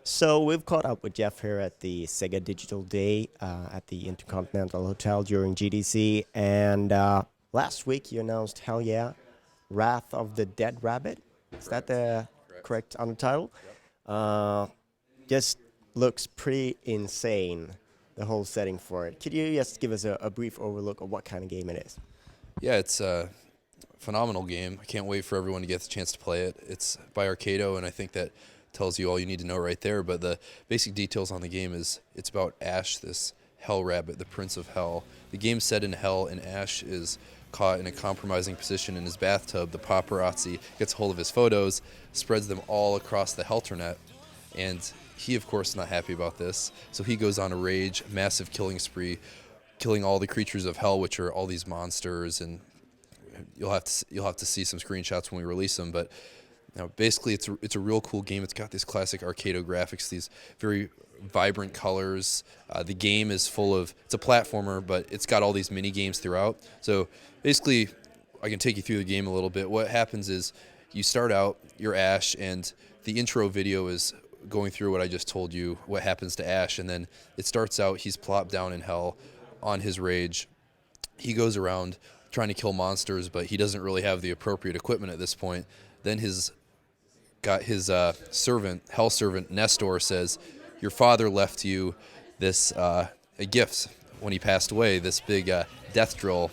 So we've caught up with Jeff here at the Sega Digital Day at the Intercontinental Hotel during GDC, and last week you announced Hell Yeah, Wrath of the Dead Rabbit. Is that the correct undertitle? Just looks pretty insane, the whole setting for it. Could you just give us a brief overlook of what kind of game it is? Yeah, it's a phenomenal game. I can't wait for everyone to get the chance to play it. It's by Arcado, and I think that tells you all you need to know right there. But the basic details on the game is it's about Ash, this hell rabbit, the prince of hell. The game's set in hell, and Ash is caught in a compromising position in his bathtub. The paparazzi gets a hold of his photos, spreads them all across the Helternet, and he, of course, is not happy about this. So he goes on a rage, massive killing spree, killing all the creatures of hell, which are all these monsters, and you'll have to see some screenshots when we release them. But basically, it's a real cool game. It's got these classic Arcado graphics, these very vibrant colors. The game is full of, it's a platformer, but it's got all these mini games throughout. So basically, I can take you through the game a little bit. What happens is you start out, you're Ash, and the intro video is going through what I just told you, what happens to Ash, and then it starts out, he's plopped down in hell on his rage. He goes around trying to kill monsters, but he doesn't really have the appropriate equipment at this point. Then his servant, hell servant, Nestor, says, your father left you this a gift when he passed away, this big death drill,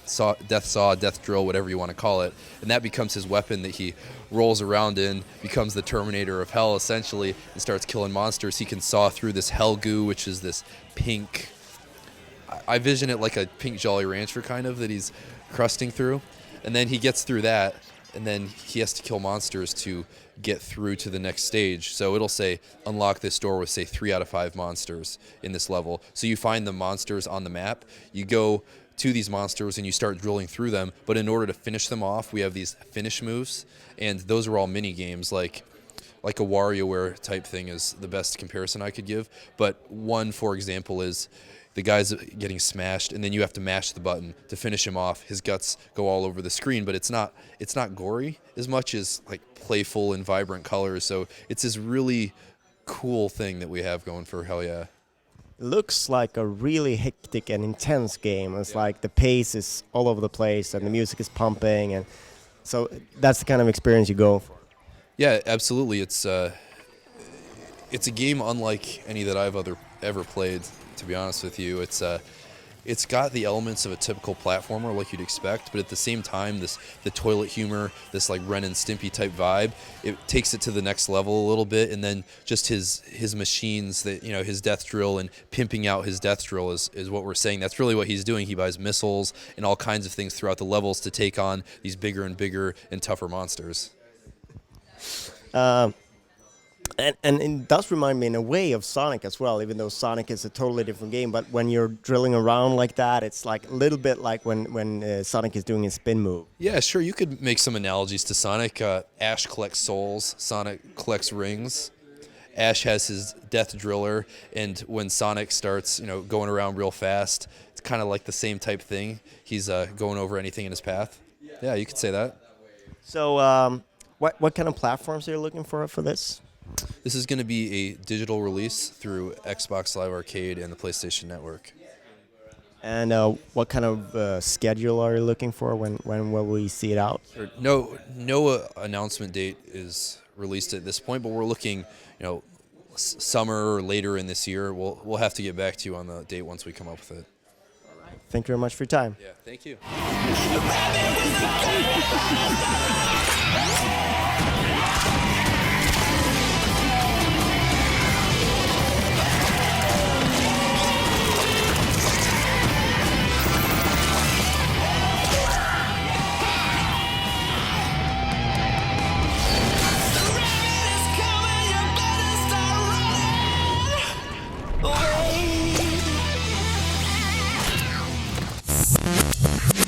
death drill, whatever you want to call it, and that becomes his weapon that he rolls around in, becomes the Terminator of hell, essentially, and starts killing monsters. He can saw through this hell goo, which is this pink, I vision it like a pink Jolly Rancher kind of, that he's crusting through, and then he gets through that, and then he has to kill monsters to get through to the next stage. So it'll say, unlock this door with, say, 3 out of 5 monsters in this level. So you find the monsters on the map, you go to these monsters and you start drilling through them, but in order to finish them off, we have these finish moves, and those are all mini games, like a WarioWare type thing is the best comparison I could give. But one, for example, is the guy's getting smashed, and then you have to mash the button to finish him off. His guts go all over the screen, but it's not gory as much as like playful and vibrant colors. So it's this really cool thing that we have going for Hell Yeah. Looks like a really hectic and intense game. It's like the pace is all over the place and the music is pumping, and so that's the kind of experience you go for. Yeah, absolutely. It's a game unlike any that I've ever played. To be honest with you, it's got the elements of a typical platformer like you'd expect, but at the same time, the toilet humor, this like Ren and Stimpy type vibe, it takes it to the next level a little bit. And then just his machines, that his death drill and pimping out his death drill is what we're saying. That's really what he's doing. He buys missiles and all kinds of things throughout the levels to take on these bigger and bigger and tougher monsters. And it does remind me in a way of Sonic as well, even though Sonic is a totally different game. But when you're drilling around like that, it's like a little bit like when Sonic is doing his spin move. Yeah, sure. You could make some analogies to Sonic. Ash collects souls. Sonic collects rings. Ash has his death driller, and when Sonic starts, going around real fast, it's kind of like the same type thing. He's going over anything in his path. Yeah, you could say that. So, what kind of platforms are you looking for this? This is going to be a digital release through Xbox Live Arcade and the PlayStation Network. And what kind of schedule are you looking for? When will we see it out? No announcement date is released at this point, but we're looking, summer or later in this year. We'll have to get back to you on the date once we come up with it. Thank you very much for your time. Yeah, thank you.